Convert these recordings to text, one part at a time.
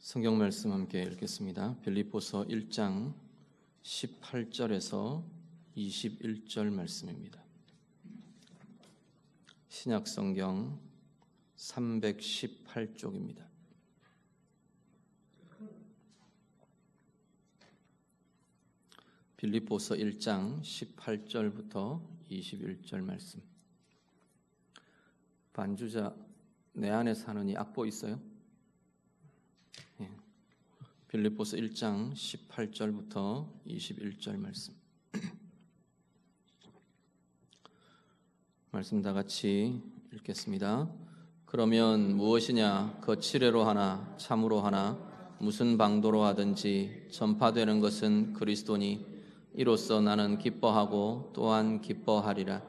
성경 말씀 함께 읽겠습니다. 빌립보서 1장 18절에서 21절 말씀입니다. 신약 성경 318쪽입니다. 빌립보서 1장 18절부터 21절 말씀. 반주자 내 안에 사느니 악보 있어요? 빌립보서 1장 18절부터 21절 말씀. 말씀 다 같이 읽겠습니다. 그러면 무엇이냐? 거칠애로 하나 참으로 하나 무슨 방도로 하든지 전파되는 것은 그리스도니 이로써 나는 기뻐하고 또한 기뻐하리라.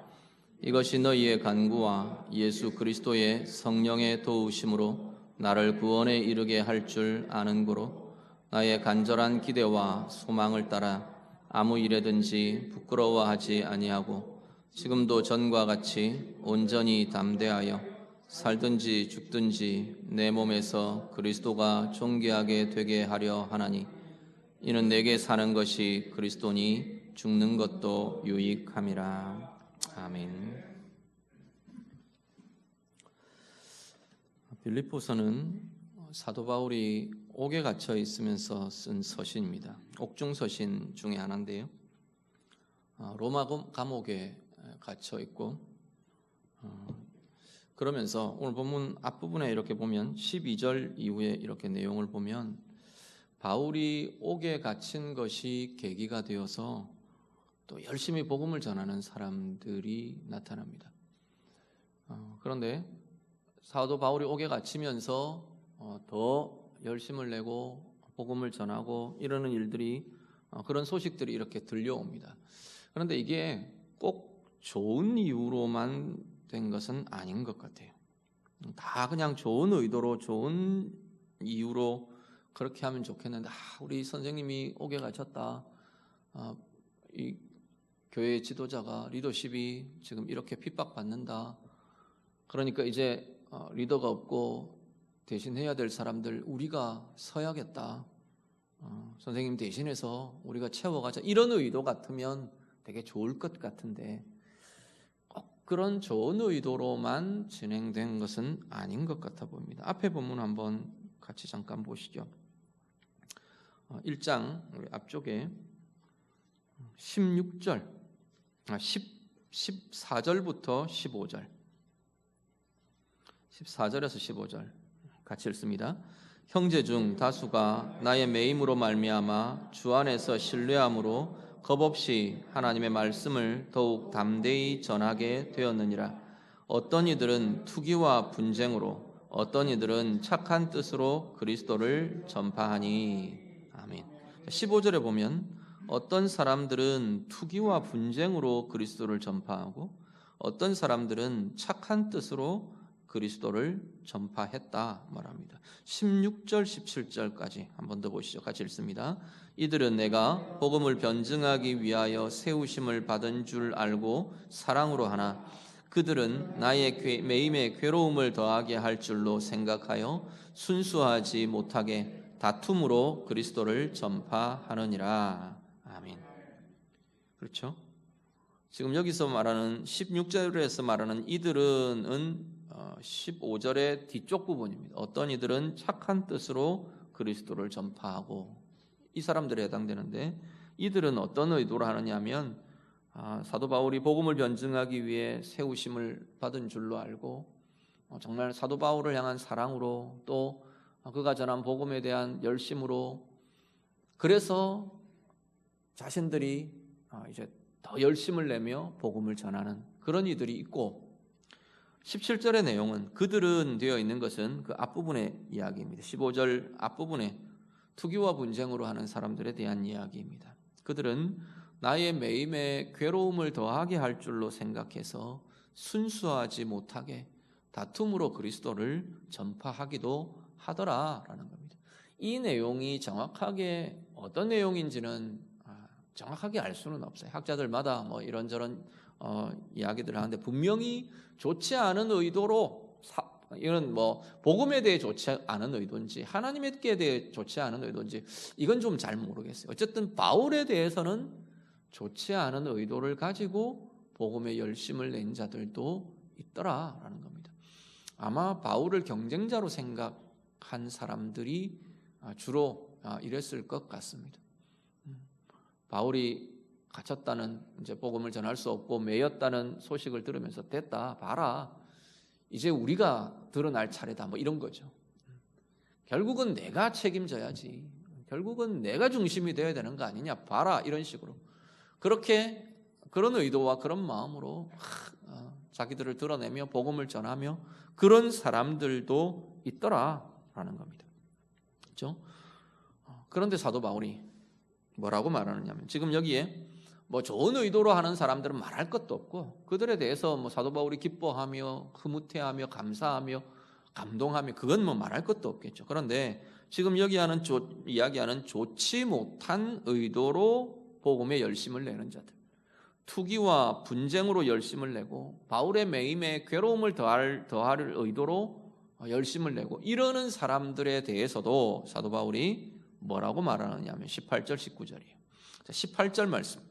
이것이 너희의 간구와 예수 그리스도의 성령의 도우심으로 나를 구원에 이르게 할 줄 아는 고로 나의 간절한 기대와 소망을 따라 아무 일에든지 부끄러워하지 아니하고 지금도 전과 같이 온전히 담대하여 살든지 죽든지 내 몸에서 그리스도가 존귀하게 되게 하려 하나니 이는 내게 사는 것이 그리스도니 죽는 것도 유익함이라. 아멘. 빌립보서는 사도 바울이 옥에 갇혀 있으면서 쓴 서신입니다. 옥중 서신 중에 하나인데요. 로마 감옥에 갇혀 있고 그러면서 오늘 본문 앞부분에 이렇게 보면 12절 이후에 이렇게 내용을 보면 바울이 옥에 갇힌 것이 계기가 되어서 또 열심히 복음을 전하는 사람들이 나타납니다. 그런데 사도 바울이 옥에 갇히면서 더 열심을 내고 복음을 전하고 이러는 일들이 그런 소식들이 이렇게 들려옵니다. 그런데 이게 꼭 좋은 이유로만 된 것은 아닌 것 같아요. 다 그냥 좋은 의도로 좋은 이유로 그렇게 하면 좋겠는데 우리 선생님이 옥에 갇혔다. 이 교회 지도자가 리더십이 지금 이렇게 핍박받는다. 그러니까 이제 리더가 없고 대신 해야 될 사람들 우리가 서야겠다. 선생님 대신해서 우리가 채워가자. 이런 의도 같으면 되게 좋을 것 같은데 꼭 그런 좋은 의도로만 진행된 것은 아닌 것 같아 보입니다. 앞에 본문 한번 같이 잠깐 보시죠. 1장 우리 앞쪽에 14절부터 15절 14절에서 15절 같이 읽습니다. 형제 중 다수가 나의 매임으로 말미암아 주 안에서 신뢰함으로 겁없이 하나님의 말씀을 더욱 담대히 전하게 되었느니라. 어떤 이들은 투기와 분쟁으로 어떤 이들은 착한 뜻으로 그리스도를 전파하니. 아멘. 15절에 보면 어떤 사람들은 투기와 분쟁으로 그리스도를 전파하고 어떤 사람들은 착한 뜻으로 그리스도를 전파했다 말합니다. 16절 17절까지 한 번 더 보시죠. 같이 읽습니다. 이들은 내가 복음을 변증하기 위하여 세우심을 받은 줄 알고 사랑으로 하나 그들은 나의 매임에 괴로움을 더하게 할 줄로 생각하여 순수하지 못하게 다툼으로 그리스도를 전파하느니라. 아멘. 그렇죠? 지금 여기서 말하는 16절에서 말하는 이들은 15절의 뒤쪽 부분입니다. 어떤 이들은 착한 뜻으로 그리스도를 전파하고 이 사람들에 해당되는데 이들은 어떤 의도로 하느냐 하면 사도 바울이 복음을 변증하기 위해 세우심을 받은 줄로 알고 정말 사도 바울을 향한 사랑으로 또 그가 전한 복음에 대한 열심으로 그래서 자신들이 이제 더 열심을 내며 복음을 전하는 그런 이들이 있고 17절의 내용은 그들은 되어 있는 것은 그 앞부분의 이야기입니다. 15절 앞부분에 투기와 분쟁으로 하는 사람들에 대한 이야기입니다. 그들은 나의 매임에 괴로움을 더하게 할 줄로 생각해서 순수하지 못하게 다툼으로 그리스도를 전파하기도 하더라라는 겁니다. 이 내용이 정확하게 어떤 내용인지는 정확하게 알 수는 없어요. 학자들마다 뭐 이런저런 이야기들을 하는데 분명히 좋지 않은 의도로 이건 뭐 복음에 대해 좋지 않은 의도인지 하나님께 대해 좋지 않은 의도인지 이건 좀 잘 모르겠어요. 어쨌든 바울에 대해서는 좋지 않은 의도를 가지고 복음에 열심을 낸 자들도 있더라라는 겁니다. 아마 바울을 경쟁자로 생각한 사람들이 주로 이랬을 것 같습니다. 바울이 갇혔다는 이제 복음을 전할 수 없고 매였다는 소식을 들으면서 됐다 봐라 이제 우리가 드러날 차례다 뭐 이런 거죠. 결국은 내가 책임져야지. 결국은 내가 중심이 되어야 되는 거 아니냐 봐라 이런 식으로 그렇게 그런 의도와 그런 마음으로 자기들을 드러내며 복음을 전하며 그런 사람들도 있더라라는 겁니다. 그렇죠? 그런데 사도 바울이 뭐라고 말하느냐면 지금 여기에 뭐 좋은 의도로 하는 사람들은 말할 것도 없고 그들에 대해서 뭐 사도 바울이 기뻐하며 흐뭇해하며 감사하며 감동하며 그건 뭐 말할 것도 없겠죠. 그런데 지금 여기 이야기하는 좋지 못한 의도로 복음에 열심을 내는 자들, 투기와 분쟁으로 열심을 내고 바울의 매임에 괴로움을 더할 의도로 열심을 내고 이러는 사람들에 대해서도 사도 바울이 뭐라고 말하느냐면 18절 19절이에요. 18절 말씀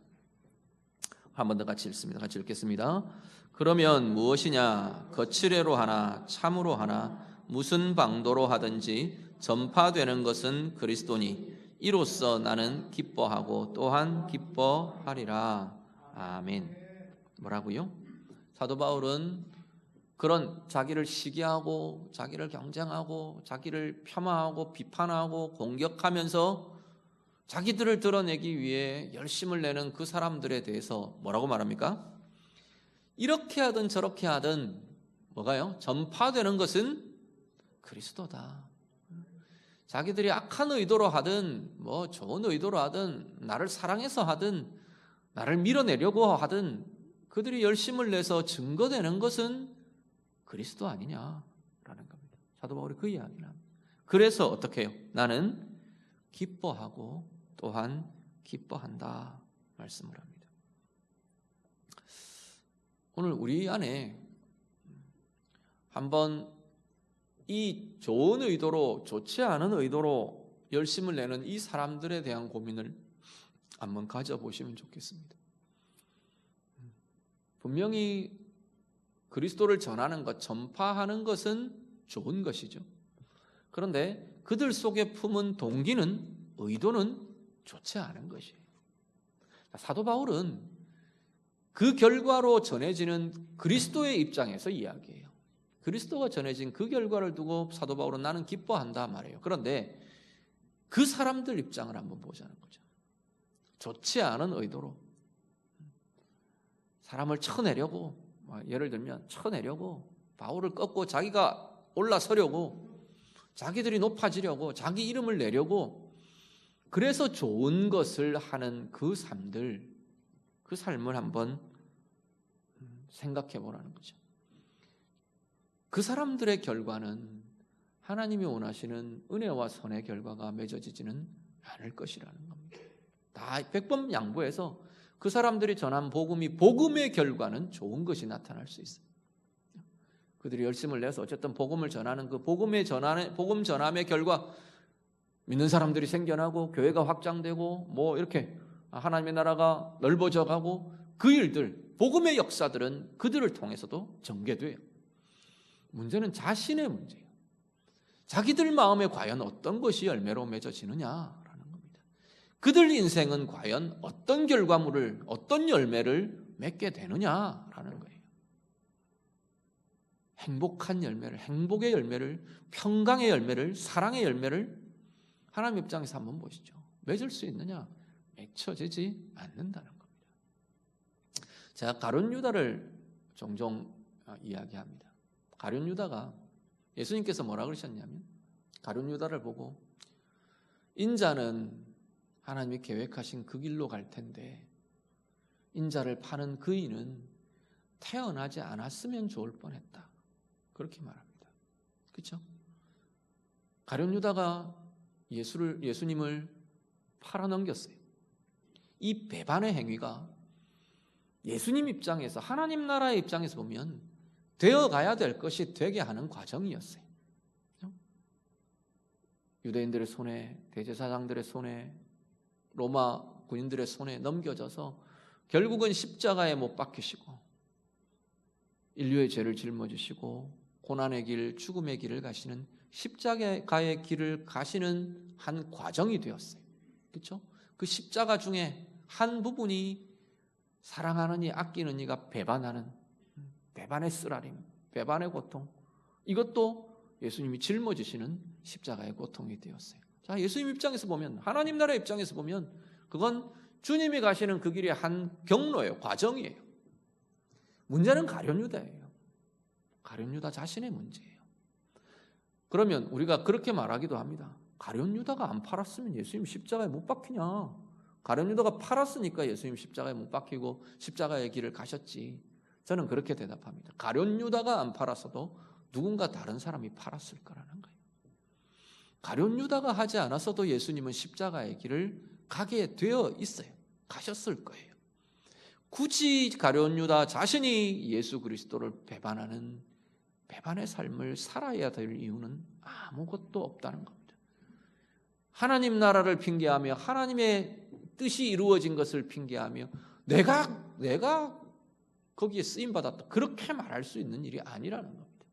한 번 더 같이 읽습니다. 같이 읽겠습니다. 그러면 무엇이냐 거칠애로 하나 참으로 하나 무슨 방도로 하든지 전파되는 것은 그리스도니 이로써 나는 기뻐하고 또한 기뻐하리라. 아멘. 뭐라고요? 사도 바울은 그런 자기를 시기하고 자기를 경쟁하고 자기를 폄하하고 비판하고 공격하면서 자기들을 드러내기 위해 열심을 내는 그 사람들에 대해서 뭐라고 말합니까? 이렇게 하든 저렇게 하든 뭐가요? 전파되는 것은 그리스도다. 자기들이 악한 의도로 하든 뭐 좋은 의도로 하든 나를 사랑해서 하든 나를 밀어내려고 하든 그들이 열심을 내서 증거되는 것은 그리스도 아니냐라는 겁니다. 사도 바울이 그 이야기를 합니다. 그래서 어떻게 해요? 나는 기뻐하고 또한 기뻐한다 말씀을 합니다. 오늘 우리 안에 한번 이 좋은 의도로 좋지 않은 의도로 열심을 내는 이 사람들에 대한 고민을 한번 가져보시면 좋겠습니다. 분명히 그리스도를 전하는 것, 전파하는 것은 좋은 것이죠. 그런데 그들 속에 품은 동기는, 의도는 좋지 않은 것이에요. 사도 바울은 그 결과로 전해지는 그리스도의 입장에서 이야기해요. 그리스도가 전해진 그 결과를 두고 사도 바울은 나는 기뻐한다 말해요. 그런데 그 사람들 입장을 한번 보자는 거죠. 좋지 않은 의도로 사람을 쳐내려고, 예를 들면 쳐내려고 바울을 꺾고 자기가 올라서려고 자기들이 높아지려고 자기 이름을 내려고 그래서 좋은 것을 하는 그 삶들, 그 삶을 한번 생각해 보라는 거죠. 그 사람들의 결과는 하나님이 원하시는 은혜와 선의 결과가 맺어지지는 않을 것이라는 겁니다. 다 백번 양보해서 그 사람들이 전한 복음의 결과는 좋은 것이 나타날 수 있어요. 그들이 열심을 내서 어쨌든 복음을 전하는 그 복음 전함의 결과 믿는 사람들이 생겨나고 교회가 확장되고 뭐 이렇게 하나님의 나라가 넓어져 가고 그 일들, 복음의 역사들은 그들을 통해서도 전개돼요. 문제는 자신의 문제예요. 자기들 마음에 과연 어떤 것이 열매로 맺어지느냐라는 겁니다. 그들 인생은 과연 어떤 결과물을, 어떤 열매를 맺게 되느냐라는 거예요. 행복한 열매를, 행복의 열매를, 평강의 열매를, 사랑의 열매를 하나님 입장에서 한번 보시죠. 맺을 수 있느냐? 맺혀지지 않는다는 겁니다. 제가 가룟 유다를 종종 이야기합니다. 가룟 유다가 예수님께서 뭐라 그러셨냐면 가룟 유다를 보고 인자는 하나님이 계획하신 그 길로 갈 텐데 인자를 파는 그이는 태어나지 않았으면 좋을 뻔했다. 그렇게 말합니다. 그렇죠? 가룟 유다가 예수님을 팔아넘겼어요. 이 배반의 행위가 예수님 입장에서, 하나님 나라의 입장에서 보면 되어가야 될 것이 되게 하는 과정이었어요. 유대인들의 손에, 대제사장들의 손에, 로마 군인들의 손에 넘겨져서 결국은 십자가에 못 박히시고 인류의 죄를 짊어지시고 고난의 길, 죽음의 길을 가시는 십자가의 길을 가시는 한 과정이 되었어요. 그렇죠? 그 십자가 중에 한 부분이 사랑하는 이, 아끼는 이가 배반하는 배반의 쓰라림, 배반의 고통, 이것도 예수님이 짊어지시는 십자가의 고통이 되었어요. 자, 예수님 입장에서 보면, 하나님 나라 입장에서 보면 그건 주님이 가시는 그 길의 한 경로예요. 과정이에요. 문제는 가룟유다예요. 가룟유다 자신의 문제예요. 그러면 우리가 그렇게 말하기도 합니다. 가룟유다가 안 팔았으면 예수님 십자가에 못 박히냐? 가룟유다가 팔았으니까 예수님 십자가에 못 박히고 십자가의 길을 가셨지. 저는 그렇게 대답합니다. 가룟유다가 안 팔았어도 누군가 다른 사람이 팔았을 거라는 거예요. 가룟유다가 하지 않았어도 예수님은 십자가의 길을 가게 되어 있어요. 가셨을 거예요. 굳이 가룟유다 자신이 예수 그리스도를 배반하는 배반의 삶을 살아야 될 이유는 아무것도 없다는 겁니다. 하나님 나라를 핑계하며 하나님의 뜻이 이루어진 것을 핑계하며 내가 거기에 쓰임받았다, 그렇게 말할 수 있는 일이 아니라는 겁니다.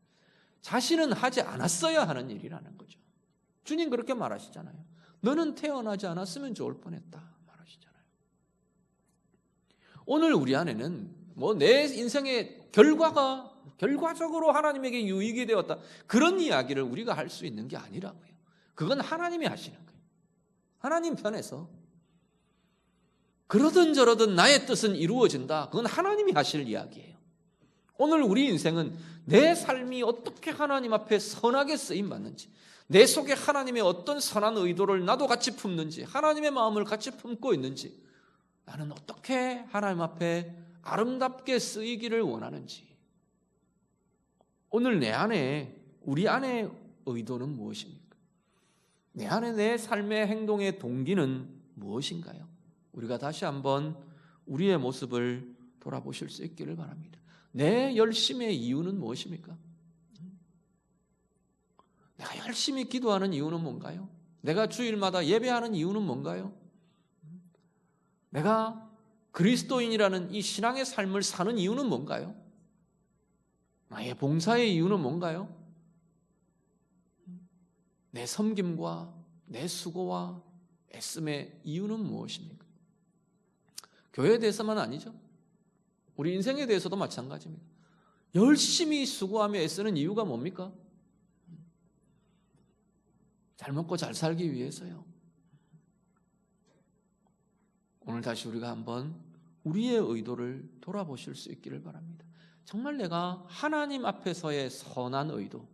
자신은 하지 않았어야 하는 일이라는 거죠. 주님 그렇게 말하시잖아요. 너는 태어나지 않았으면 좋을 뻔했다 말하시잖아요. 오늘 우리 안에는 내 인생의 결과적으로 하나님에게 유익이 되었다, 그런 이야기를 우리가 할 수 있는 게 아니라고요. 그건 하나님이 하시는 거예요. 하나님 편에서 그러든 저러든 나의 뜻은 이루어진다, 그건 하나님이 하실 이야기예요. 오늘 우리 인생은 내 삶이 어떻게 하나님 앞에 선하게 쓰임받는지, 내 속에 하나님의 어떤 선한 의도를 나도 같이 품는지, 하나님의 마음을 같이 품고 있는지, 나는 어떻게 하나님 앞에 아름답게 쓰이기를 원하는지, 오늘 내 안에, 우리 안의 의도는 무엇입니까? 내 안에 내 삶의 행동의 동기는 무엇인가요? 우리가 다시 한번 우리의 모습을 돌아보실 수 있기를 바랍니다. 내 열심의 이유는 무엇입니까? 내가 열심히 기도하는 이유는 뭔가요? 내가 주일마다 예배하는 이유는 뭔가요? 내가 그리스도인이라는 이 신앙의 삶을 사는 이유는 뭔가요? 나의 봉사의 이유는 뭔가요? 내 섬김과 내 수고와 애씀의 이유는 무엇입니까? 교회에 대해서만 아니죠. 우리 인생에 대해서도 마찬가지입니다. 열심히 수고하며 애쓰는 이유가 뭡니까? 잘 먹고 잘 살기 위해서요. 오늘 다시 우리가 한번 우리의 의도를 돌아보실 수 있기를 바랍니다. 정말 내가 하나님 앞에서의 선한 의도,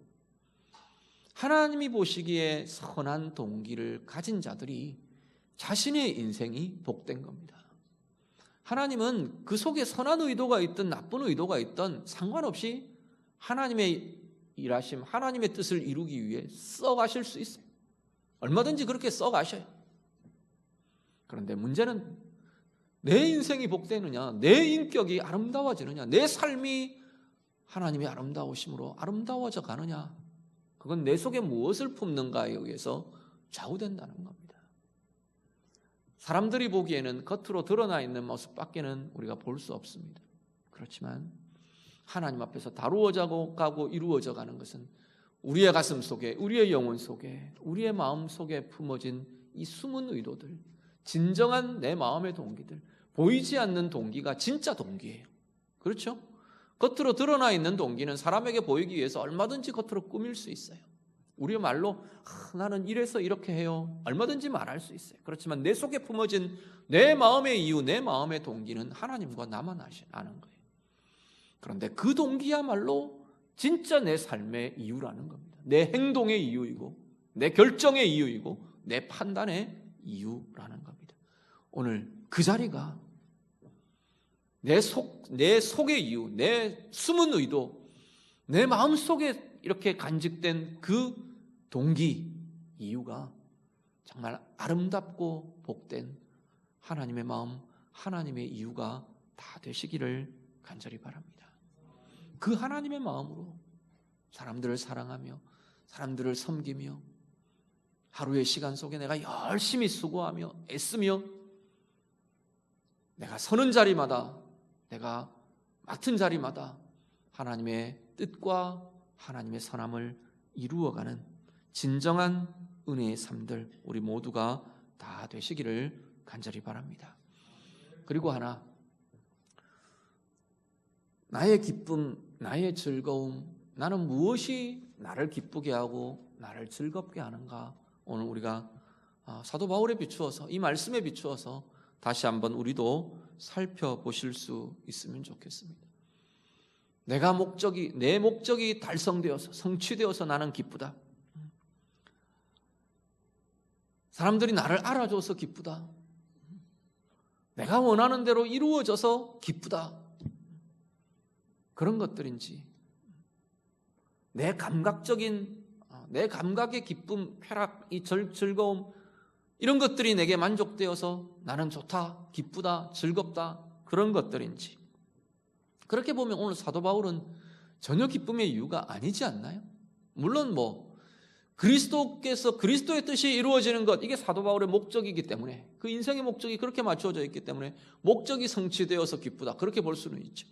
하나님이 보시기에 선한 동기를 가진 자들이 자신의 인생이 복된 겁니다. 하나님은 그 속에 선한 의도가 있든 나쁜 의도가 있든 상관없이 하나님의 일하심, 하나님의 뜻을 이루기 위해 써가실 수 있어요. 얼마든지 그렇게 써가셔요. 그런데 문제는 내 인생이 복되느냐, 내 인격이 아름다워지느냐, 내 삶이 하나님의 아름다우심으로 아름다워져 가느냐, 그건 내 속에 무엇을 품는가에 의해서 좌우된다는 겁니다. 사람들이 보기에는 겉으로 드러나 있는 모습밖에는 우리가 볼 수 없습니다. 그렇지만 하나님 앞에서 다루어져 가고 이루어져 가는 것은 우리의 가슴 속에, 우리의 영혼 속에, 우리의 마음 속에 품어진 이 숨은 의도들, 진정한 내 마음의 동기들, 보이지 않는 동기가 진짜 동기예요. 그렇죠? 겉으로 드러나 있는 동기는 사람에게 보이기 위해서 얼마든지 겉으로 꾸밀 수 있어요. 우리의 말로 나는 이래서 이렇게 해요, 얼마든지 말할 수 있어요. 그렇지만 내 속에 품어진 내 마음의 이유, 내 마음의 동기는 하나님과 나만 아는 거예요. 그런데 그 동기야말로 진짜 내 삶의 이유라는 겁니다. 내 행동의 이유이고, 내 결정의 이유이고, 내 판단의 이유라는 겁니다. 오늘 그 자리가 내 속의 이유, 내 숨은 의도, 내 마음 속에 이렇게 간직된 그 동기, 이유가 정말 아름답고 복된 하나님의 마음, 하나님의 이유가 다 되시기를 간절히 바랍니다. 그 하나님의 마음으로 사람들을 사랑하며 사람들을 섬기며 하루의 시간 속에 내가 열심히 수고하며 애쓰며 내가 서는 자리마다, 내가 맡은 자리마다 하나님의 뜻과 하나님의 선함을 이루어가는 진정한 은혜의 삶들 우리 모두가 다 되시기를 간절히 바랍니다. 그리고 하나, 나의 기쁨, 나의 즐거움, 나는 무엇이 나를 기쁘게 하고 나를 즐겁게 하는가? 오늘 우리가 사도 바울에 비추어서, 이 말씀에 비추어서 다시 한번 우리도 살펴보실 수 있으면 좋겠습니다. 내 목적이 달성되어서 성취되어서 나는 기쁘다. 사람들이 나를 알아줘서 기쁘다. 내가 원하는 대로 이루어져서 기쁘다. 그런 것들인지, 내 감각의 기쁨, 쾌락, 이 즐거움, 이런 것들이 내게 만족되어서 나는 좋다, 기쁘다, 즐겁다, 그런 것들인지, 그렇게 보면 오늘 사도 바울은 전혀 기쁨의 이유가 아니지 않나요? 물론 그리스도의 뜻이 이루어지는 것, 이게 사도 바울의 목적이기 때문에, 그 인생의 목적이 그렇게 맞춰져 있기 때문에 목적이 성취되어서 기쁘다, 그렇게 볼 수는 있죠.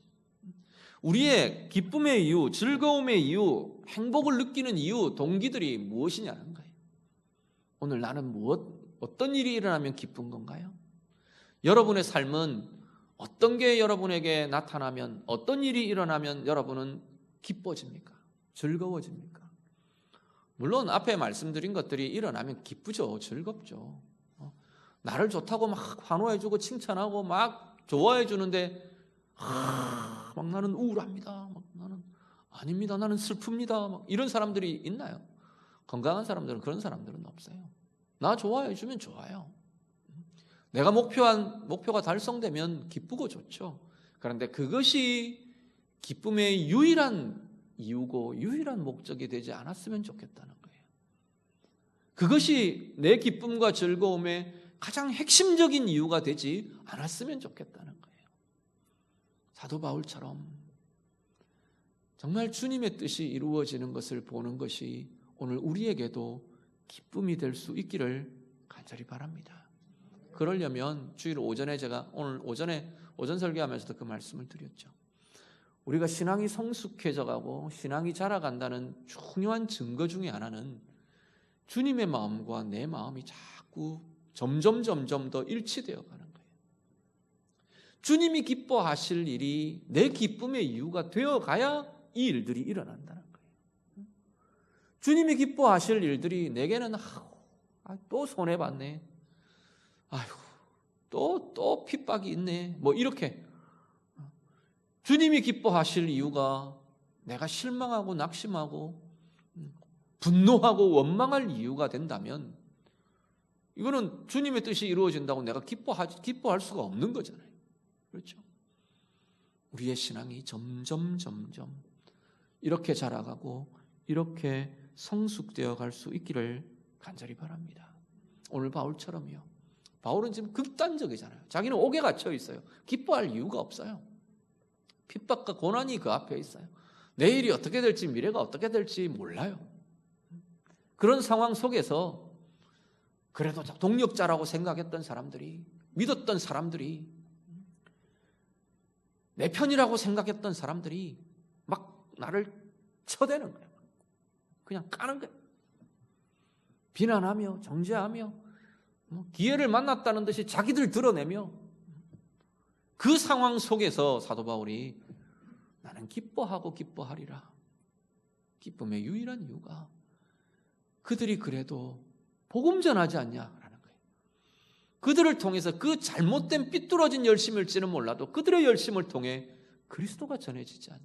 우리의 기쁨의 이유, 즐거움의 이유, 행복을 느끼는 이유, 동기들이 무엇이냐는 거예요. 오늘 나는 어떤 일이 일어나면 기쁜 건가요? 여러분의 삶은 어떤 게 여러분에게 나타나면, 어떤 일이 일어나면 여러분은 기뻐집니까? 즐거워집니까? 물론 앞에 말씀드린 것들이 일어나면 기쁘죠. 즐겁죠. 나를 좋다고 막 환호해주고 칭찬하고 막 좋아해주는데 막 나는 우울합니다. 막 나는 아닙니다. 나는 슬픕니다. 막 이런 사람들이 있나요? 건강한 사람들은 그런 사람들은 없어요. 나 좋아해주면 좋아요. 내가 목표가 달성되면 기쁘고 좋죠. 그런데 그것이 기쁨의 유일한 이유고 유일한 목적이 되지 않았으면 좋겠다는 거예요. 그것이 내 기쁨과 즐거움의 가장 핵심적인 이유가 되지 않았으면 좋겠다는 거예요. 사도 바울처럼 정말 주님의 뜻이 이루어지는 것을 보는 것이 오늘 우리에게도 기쁨이 될 수 있기를 간절히 바랍니다. 그러려면 주일 오전에 제가 오늘 오전 설교하면서도 그 말씀을 드렸죠. 우리가 신앙이 성숙해져가고 신앙이 자라간다는 중요한 증거 중에 하나는 주님의 마음과 내 마음이 자꾸 점점 더 일치되어 가는 거예요. 주님이 기뻐하실 일이 내 기쁨의 이유가 되어가야 이 일들이 일어난다는 거예요. 주님이 기뻐하실 일들이 내게는 또 손해봤네, 아이고 또 핍박이 있네, 이렇게 주님이 기뻐하실 이유가 내가 실망하고 낙심하고 분노하고 원망할 이유가 된다면 이거는 주님의 뜻이 이루어진다고 내가 기뻐할 수가 없는 거잖아요. 그렇죠? 우리의 신앙이 점점 이렇게 자라가고 이렇게 성숙되어 갈 수 있기를 간절히 바랍니다. 오늘 바울처럼요. 바울은 지금 극단적이잖아요. 자기는 옥에 갇혀 있어요. 기뻐할 이유가 없어요. 핍박과 고난이 그 앞에 있어요. 내일이 어떻게 될지, 미래가 어떻게 될지 몰라요. 그런 상황 속에서 그래도 동력자라고 생각했던 사람들이, 믿었던 사람들이, 내 편이라고 생각했던 사람들이 막 나를 쳐대는 거예요. 그냥 까는 거예요. 비난하며 정죄하며 기회를 만났다는 듯이 자기들 드러내며, 그 상황 속에서 사도 바울이 나는 기뻐하리라. 기쁨의 유일한 이유가 그들이 그래도 복음 전하지 않냐라는 거예요. 그들을 통해서 그 잘못된 삐뚤어진 열심일지는 몰라도 그들의 열심을 통해 그리스도가 전해지지 않냐.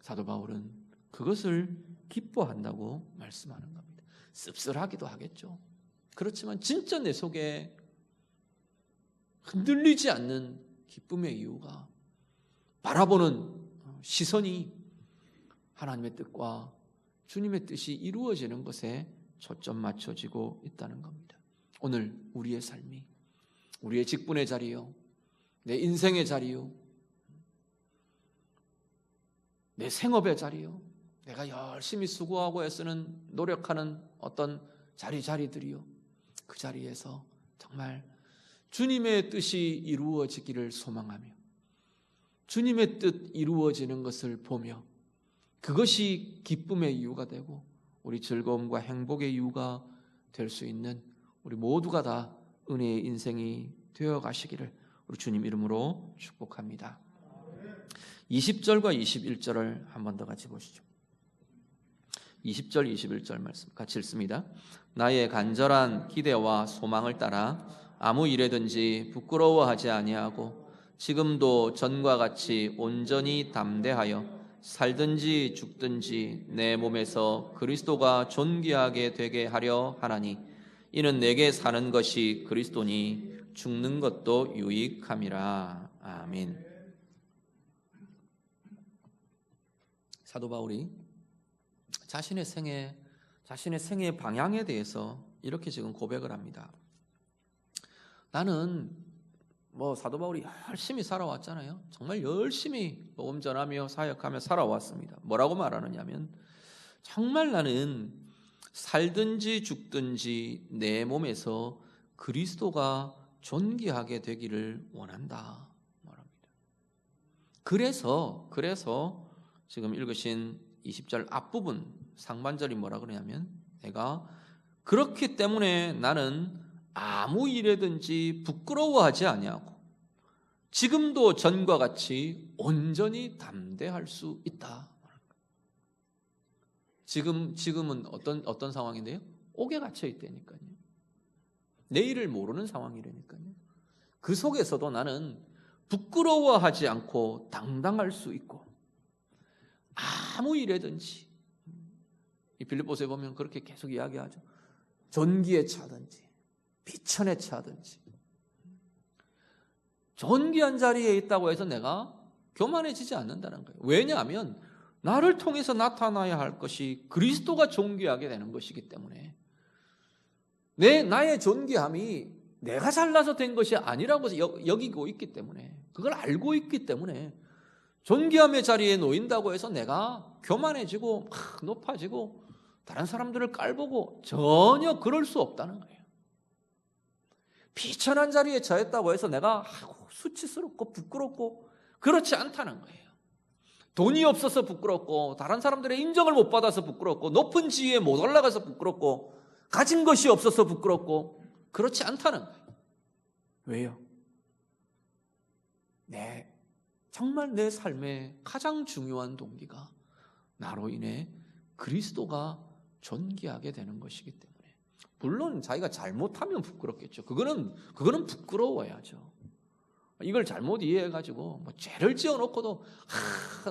사도 바울은 그것을 기뻐한다고 말씀하는 겁니다. 씁쓸하기도 하겠죠. 그렇지만 진짜 내 속에 흔들리지 않는 기쁨의 이유가 바라보는 시선이 하나님의 뜻과 주님의 뜻이 이루어지는 것에 초점 맞춰지고 있다는 겁니다. 오늘 우리의 삶이, 우리의 직분의 자리요, 내 인생의 자리요, 내 생업의 자리요, 내가 열심히 수고하고 애쓰는 노력하는 어떤 자리들이요, 그 자리에서 정말 주님의 뜻이 이루어지기를 소망하며 주님의 뜻 이루어지는 것을 보며 그것이 기쁨의 이유가 되고 우리 즐거움과 행복의 이유가 될 수 있는 우리 모두가 다 은혜의 인생이 되어 가시기를 우리 주님 이름으로 축복합니다. 20절과 21절을 한 번 더 같이 보시죠. 20절 21절 말씀 같이 읽습니다. 나의 간절한 기대와 소망을 따라 아무 일에든지 부끄러워하지 아니하고 지금도 전과 같이 온전히 담대하여 살든지 죽든지 내 몸에서 그리스도가 존귀하게 되게 하려 하나니 이는 내게 사는 것이 그리스도니 죽는 것도 유익함이라. 아멘. 사도 바울이 자신의 생애의 방향에 대해서 이렇게 지금 고백을 합니다. 나는 사도 바울이 열심히 살아왔잖아요. 정말 열심히 복음 전하며 사역하며 살아왔습니다. 뭐라고 말하느냐면 정말 나는 살든지 죽든지 내 몸에서 그리스도가 존귀하게 되기를 원한다 말합니다. 그래서 지금 읽으신 20절 앞부분 상반절이 뭐라 그러냐면 내가 그렇기 때문에 나는 아무 일에든지 부끄러워하지 아니하고 지금도 전과 같이 온전히 담대할 수 있다. 지금은 어떤 상황인데요? 옥에 갇혀 있다니까요. 내일을 모르는 상황이라니까요. 그 속에서도 나는 부끄러워하지 않고 당당할 수 있고 아무 일에든지 이 빌립보서에 보면 그렇게 계속 이야기하죠. 존귀에 차든지 비천에 차든지 존귀한 자리에 있다고 해서 내가 교만해지지 않는다는 거예요. 왜냐하면 나를 통해서 나타나야 할 것이 그리스도가 존귀하게 되는 것이기 때문에 나의 존귀함이 내가 잘나서 된 것이 아니라고 여기고 있기 때문에 그걸 알고 있기 때문에 존귀함의 자리에 놓인다고 해서 내가 교만해지고 막 높아지고 다른 사람들을 깔보고 전혀 그럴 수 없다는 거예요. 비천한 자리에 처했다고 해서 내가 수치스럽고 부끄럽고 그렇지 않다는 거예요. 돈이 없어서 부끄럽고 다른 사람들의 인정을 못 받아서 부끄럽고 높은 지위에 못 올라가서 부끄럽고 가진 것이 없어서 부끄럽고 그렇지 않다는 거예요. 왜요? 정말 내 삶의 가장 중요한 동기가 나로 인해 그리스도가 존귀하게 되는 것이기 때문에 물론 자기가 잘못하면 부끄럽겠죠. 그거는 부끄러워야죠. 이걸 잘못 이해해가지고 죄를 지어놓고도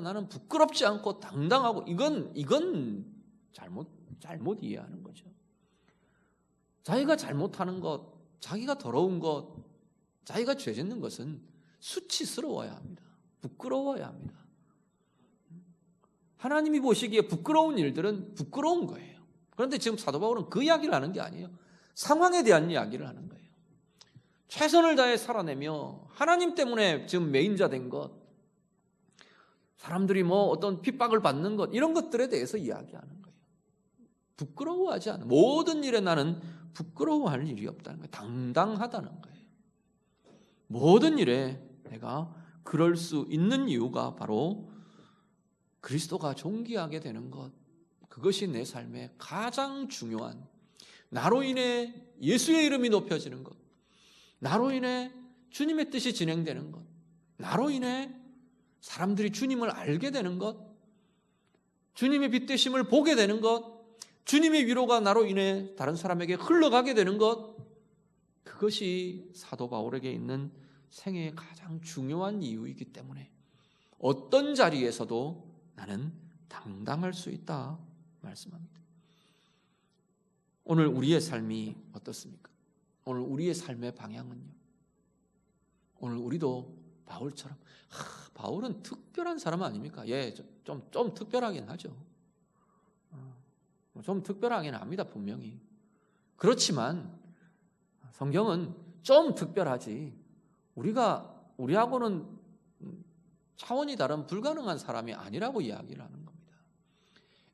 나는 부끄럽지 않고 당당하고 이건 잘못 이해하는 거죠. 자기가 잘못하는 것, 자기가 더러운 것, 자기가 죄 짓는 것은 수치스러워야 합니다. 부끄러워야 합니다. 하나님이 보시기에 부끄러운 일들은 부끄러운 거예요. 그런데 지금 사도 바울은 그 이야기를 하는 게 아니에요. 상황에 대한 이야기를 하는 거예요. 최선을 다해 살아내며 하나님 때문에 지금 메인자 된 것, 사람들이 어떤 핍박을 받는 것, 이런 것들에 대해서 이야기하는 거예요. 부끄러워하지 않아. 모든 일에 나는 부끄러워할 일이 없다는 거예요. 당당하다는 거예요. 모든 일에 내가 그럴 수 있는 이유가 바로 그리스도가 존귀하게 되는 것, 그것이 내 삶의 가장 중요한, 나로 인해 예수의 이름이 높여지는 것, 나로 인해 주님의 뜻이 진행되는 것, 나로 인해 사람들이 주님을 알게 되는 것, 주님의 빛되심을 보게 되는 것, 주님의 위로가 나로 인해 다른 사람에게 흘러가게 되는 것, 그것이 사도 바울에게 있는 생애의 가장 중요한 이유이기 때문에 어떤 자리에서도 나는 당당할 수 있다 말씀합니다. 오늘 우리의 삶이 어떻습니까? 오늘 우리의 삶의 방향은요? 오늘 우리도 바울처럼 바울은 특별한 사람 아닙니까? 좀 특별하긴 하죠. 좀 특별하긴 합니다, 분명히. 그렇지만 성경은 좀 특별하지 우리하고는 차원이 다른 불가능한 사람이 아니라고 이야기를 하는 겁니다.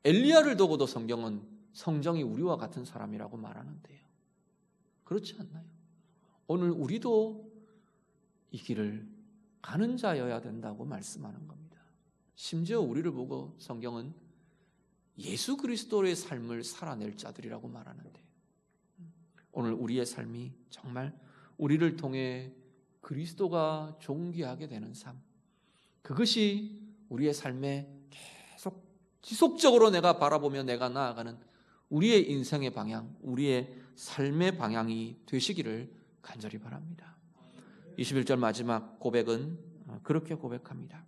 엘리야를 두고도 성경은 성정이 우리와 같은 사람이라고 말하는데요. 그렇지 않나요? 오늘 우리도 이 길을 가는 자여야 된다고 말씀하는 겁니다. 심지어 우리를 보고 성경은 예수 그리스도의 삶을 살아낼 자들이라고 말하는데, 오늘 우리의 삶이 정말 우리를 통해 그리스도가 존귀하게 되는 삶, 그것이 우리의 삶에 계속 지속적으로 내가 바라보며 내가 나아가는 우리의 인생의 방향, 우리의 삶의 방향이 되시기를 간절히 바랍니다. 21절 마지막 고백은 그렇게 고백합니다.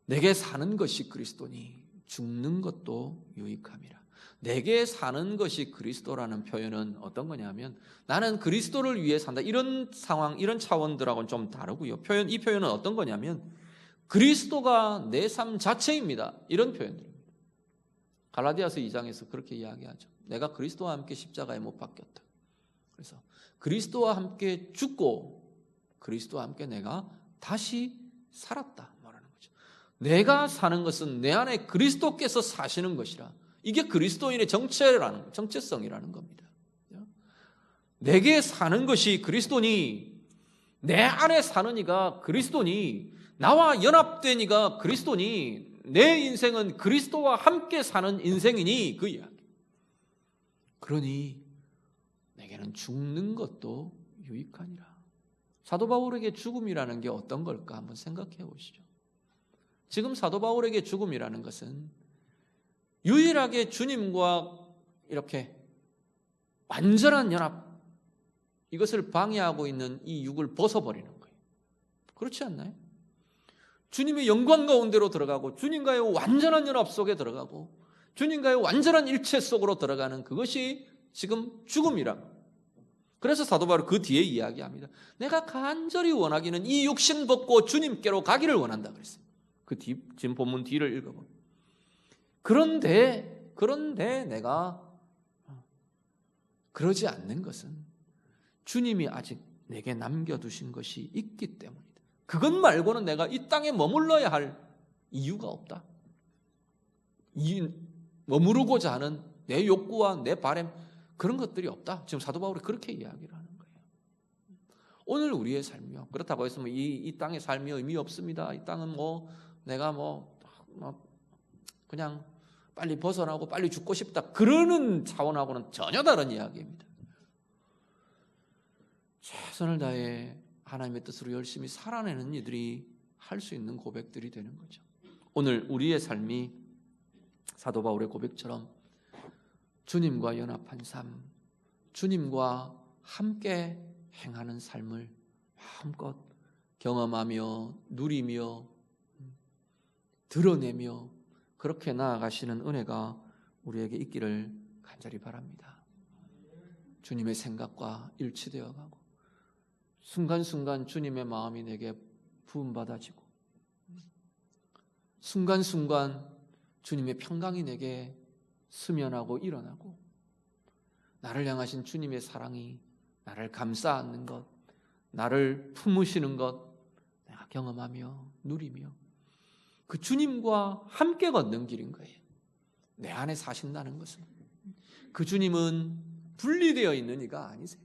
내게 사는 것이 그리스도니 죽는 것도 유익함이라. 내게 사는 것이 그리스도라는 표현은 어떤 거냐면, 나는 그리스도를 위해 산다, 이런 상황, 이런 차원들하고는 좀 다르고요. 이 표현은 어떤 거냐면 그리스도가 내 삶 자체입니다, 이런 표현들입니다. 갈라디아서 2장에서 그렇게 이야기하죠. 내가 그리스도와 함께 십자가에 못 박혔다. 그래서 그리스도와 함께 죽고 그리스도와 함께 내가 다시 살았다 말하는 거죠. 내가 사는 것은 내 안에 그리스도께서 사시는 것이라. 이게 그리스도인의 정체성이라는 겁니다. 내게 사는 것이 그리스도니, 내 안에 사는 이가 그리스도니, 나와 연합된 이가 그리스도니, 내 인생은 그리스도와 함께 사는 인생이니, 그 이야기. 그러니 내게는 죽는 것도 유익하니라. 사도 바울에게 죽음이라는 게 어떤 걸까 한번 생각해 보시죠. 지금 사도 바울에게 죽음이라는 것은 유일하게 주님과 이렇게 완전한 연합, 이것을 방해하고 있는 이 육을 벗어버리는 거예요. 그렇지 않나요? 주님의 영광 가운데로 들어가고 주님과의 완전한 연합 속에 들어가고 주님과의 완전한 일체 속으로 들어가는 그것이 지금 죽음이라. 그래서 사도 바울은 그 뒤에 이야기합니다. 내가 간절히 원하기는 이 육신 벗고 주님께로 가기를 원한다 그랬어요. 지금 본문 뒤를 읽어보면, 그런데 내가 그러지 않는 것은 주님이 아직 내게 남겨두신 것이 있기 때문이다. 그것 말고는 내가 이 땅에 머물러야 할 이유가 없다. 머무르고자 하는 내 욕구와 내 바람, 그런 것들이 없다. 지금 사도 바울이 그렇게 이야기를 하는 거예요. 오늘 우리의 삶이요, 그렇다고 해서 이 땅의 삶이 의미 없습니다. 이 땅은 내가 그냥 빨리 벗어나고 빨리 죽고 싶다, 그러는 차원하고는 전혀 다른 이야기입니다. 최선을 다해 하나님의 뜻으로 열심히 살아내는 이들이 할 수 있는 고백들이 되는 거죠. 오늘 우리의 삶이 사도 바울의 고백처럼 주님과 연합한 삶, 주님과 함께 행하는 삶을 마음껏 경험하며 누리며 드러내며 그렇게 나아가시는 은혜가 우리에게 있기를 간절히 바랍니다. 주님의 생각과 일치되어 가고 순간순간 주님의 마음이 내게 부음받아지고 순간순간 주님의 평강이 내게 스면하고 일어나고 나를 향하신 주님의 사랑이 나를 감싸 안는 것, 나를 품으시는 것 내가 경험하며 누리며 그 주님과 함께 걷는 길인 거예요. 내 안에 사신다는 것은 그 주님은 분리되어 있는 이가 아니세요.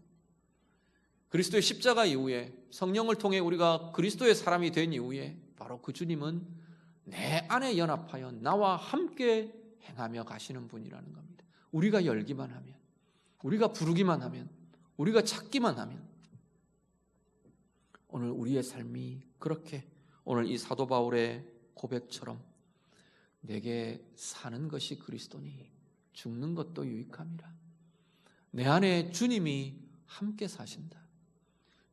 그리스도의 십자가 이후에 성령을 통해 우리가 그리스도의 사람이 된 이후에 바로 그 주님은 내 안에 연합하여 나와 함께 행하며 가시는 분이라는 겁니다. 우리가 열기만 하면, 우리가 부르기만 하면, 우리가 찾기만 하면 오늘 우리의 삶이 그렇게 오늘 이 사도 바울의 고백처럼 내게 사는 것이 그리스도니 죽는 것도 유익함이라. 내 안에 주님이 함께 사신다.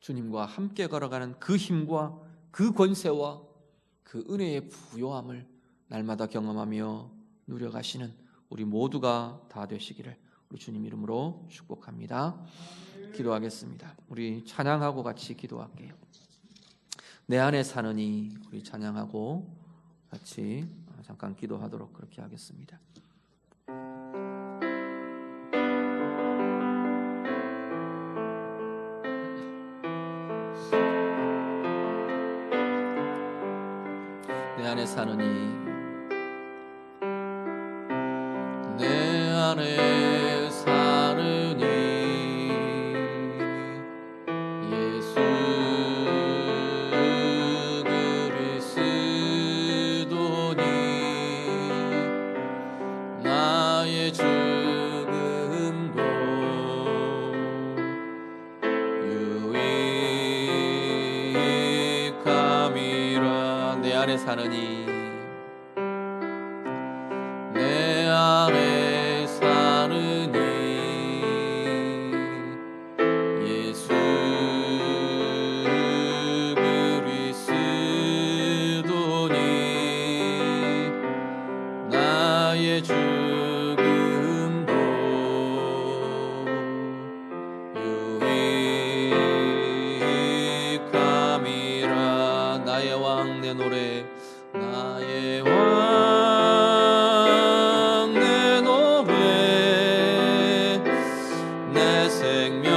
주님과 함께 걸어가는 그 힘과 그 권세와 그 은혜의 부요함을 날마다 경험하며 누려가시는 우리 모두가 다 되시기를 우리 주님 이름으로 축복합니다. 기도하겠습니다. 우리 찬양하고 같이 기도할게요. 내 안에 사느니, 우리 찬양하고 같이 잠깐 기도하도록 그렇게 하겠습니다. 안에 사느니 내 안에 사느니 예수 그리스도니 나의 죽음도 유익함이라 내 안에 사느니 내 안에 사느니 예수 그리스도니 나의 죽음도 유익함이라 나의 왕 내 노래 나의 왕 내 노래 내 생명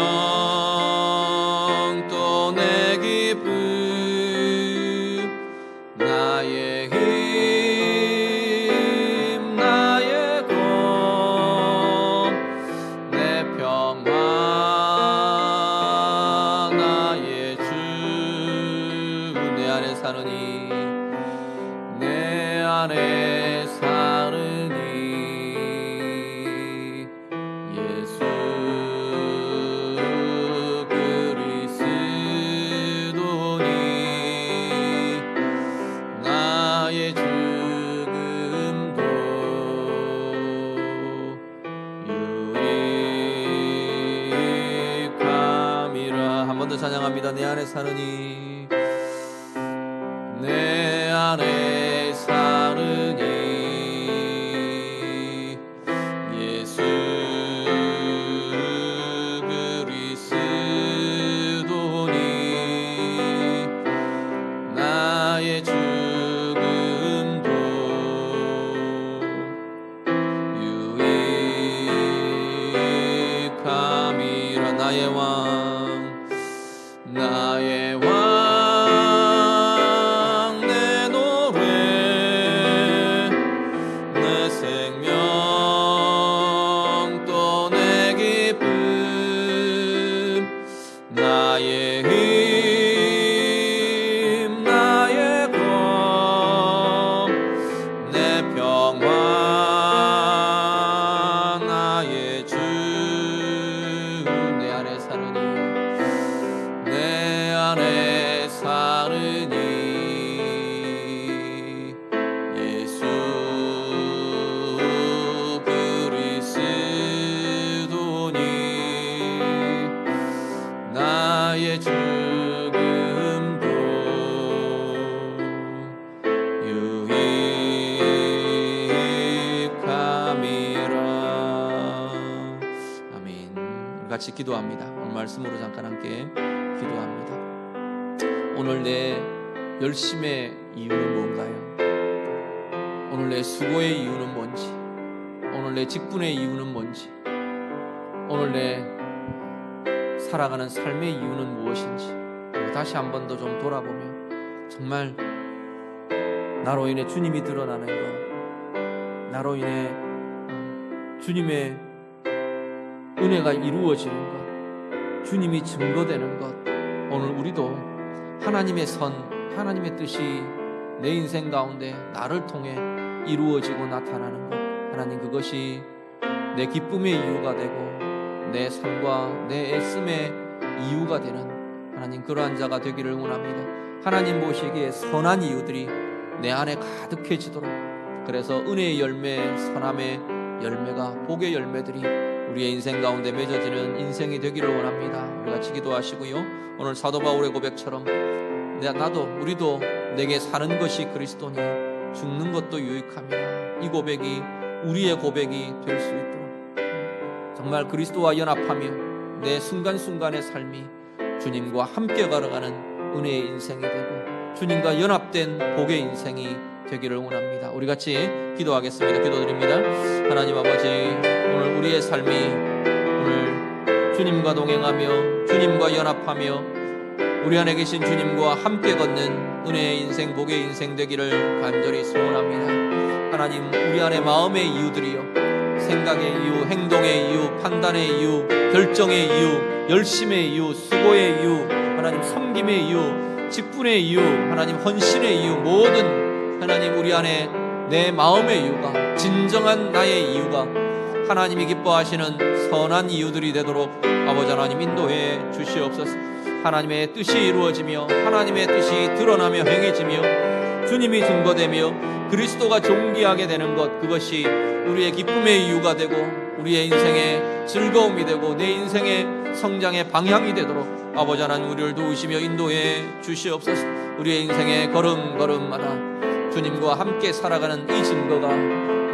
또 내 기쁨 나의 힘 나의 것 내 평화 나의 주 내 안에 사느니 내 안에 사느니 예수 그리스도니 나의 죽음도 유익함이라 한 번 더 찬양합니다. 내 안에 사느니 내 안에 사느니 예수 그리스도니 나의 죽음도 유익함이라 나의 왕 나의 왕 내 노래 내 생명 또 내 기쁨 나의 힘 나의 것 내 평화 나의 주 내 안에 사느니 내 안에 사느니 예수 그리스도니 나의 죽음도 유익함이라 아멘. 같이 기도합니다. 오늘 말씀으로 잠깐 함께 기도합니다. 오늘 내 열심의 이유는 뭔가요? 오늘 내 수고의 이유는 뭔지, 오늘 내 직분의 이유는 뭔지, 오늘 내 살아가는 삶의 이유는 무엇인지 다시 한 번 더 좀 돌아보며 정말 나로 인해 주님이 드러나는 것, 나로 인해 주님의 은혜가 이루어지는 것, 주님이 증거되는 것, 오늘 우리도 하나님의 선, 하나님의 뜻이 내 인생 가운데 나를 통해 이루어지고 나타나는 것, 하나님 그것이 내 기쁨의 이유가 되고 내 삶과 내 애씀의 이유가 되는 하나님 그러한 자가 되기를 원합니다. 하나님 보시기에 선한 이유들이 내 안에 가득해지도록, 그래서 은혜의 열매, 선함의 열매가, 복의 열매들이 우리의 인생 가운데 맺어지는 인생이 되기를 원합니다. 우리 같이 기도하시고요. 오늘 사도 바울의 고백처럼 나도 우리도 내게 사는 것이 그리스도니 죽는 것도 유익함이라, 이 고백이 우리의 고백이 될 수 있도록 정말 그리스도와 연합하며 내 순간순간의 삶이 주님과 함께 걸어가는 은혜의 인생이 되고 주님과 연합된 복의 인생이 되기를 원합니다. 우리 같이 기도하겠습니다. 기도드립니다. 하나님 아버지, 오늘 우리의 삶이 오늘 주님과 동행하며 주님과 연합하며 우리 안에 계신 주님과 함께 걷는 은혜의 인생, 복의 인생 되기를 간절히 소원합니다. 하나님, 우리 안에 마음의 이유들이요, 생각의 이유, 행동의 이유, 판단의 이유, 결정의 이유, 열심의 이유, 수고의 이유, 하나님 섬김의 이유, 직분의 이유, 하나님 헌신의 이유, 모든 하나님 우리 안에 내 마음의 이유가, 진정한 나의 이유가 하나님이 기뻐하시는 선한 이유들이 되도록 아버지 하나님 인도해 주시옵소서. 하나님의 뜻이 이루어지며 하나님의 뜻이 드러나며 행해지며 주님이 증거되며 그리스도가 존귀하게 되는 것, 그것이 우리의 기쁨의 이유가 되고 우리의 인생의 즐거움이 되고 내 인생의 성장의 방향이 되도록 아버지 하나님 우리를 도우시며 인도해 주시옵소서. 우리의 인생의 걸음걸음마다 주님과 함께 살아가는 이 증거가,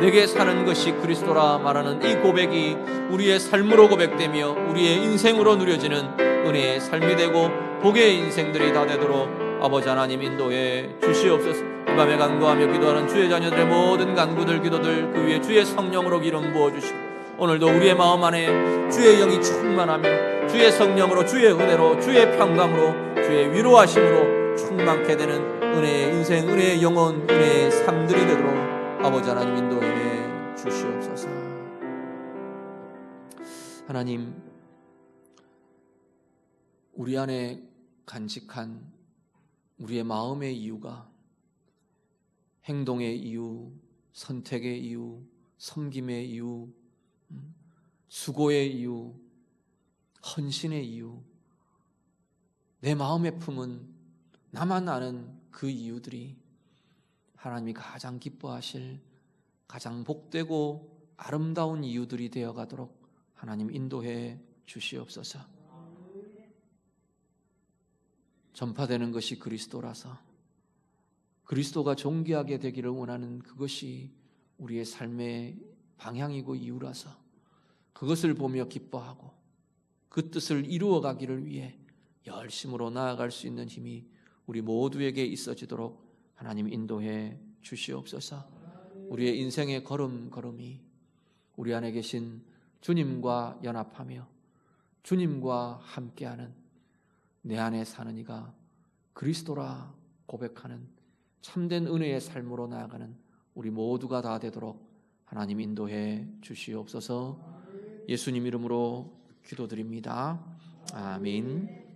내게 사는 것이 그리스도라 말하는 이 고백이 우리의 삶으로 고백되며 우리의 인생으로 누려지는 은혜의 삶이 되고 복의 인생들이 다 되도록 아버지 하나님 인도해 주시옵소서. 이 밤에 간구하며 기도하는 주의 자녀들의 모든 간구들, 기도들 그 위에 주의 성령으로 기름 부어주시고, 오늘도 우리의 마음 안에 주의 영이 충만하며 주의 성령으로, 주의 은혜로, 주의 평강으로, 주의 위로하심으로 충만케 되는 은혜의 인생, 은혜의 영혼, 은혜의 삶들이 되도록 아버지 하나님 인도해 주시옵소서. 하나님, 우리 안에 간직한 우리의 마음의 이유가 행동의 이유, 선택의 이유, 섬김의 이유, 수고의 이유, 헌신의 이유, 내 마음의 품은 나만 아는 그 이유들이 하나님이 가장 기뻐하실 가장 복되고 아름다운 이유들이 되어가도록 하나님 인도해 주시옵소서. 전파되는 것이 그리스도라서 그리스도가 존귀하게 되기를 원하는 그것이 우리의 삶의 방향이고 이유라서 그것을 보며 기뻐하고 그 뜻을 이루어가기를 위해 열심으로 나아갈 수 있는 힘이 우리 모두에게 있어지도록 하나님 인도해 주시옵소서. 우리의 인생의 걸음걸음이 우리 안에 계신 주님과 연합하며 주님과 함께하는 내 안에 사는 이가 그리스도라 고백하는 참된 은혜의 삶으로 나아가는 우리 모두가 다 되도록 하나님 인도해 주시옵소서. 예수님 이름으로 기도드립니다. 아멘.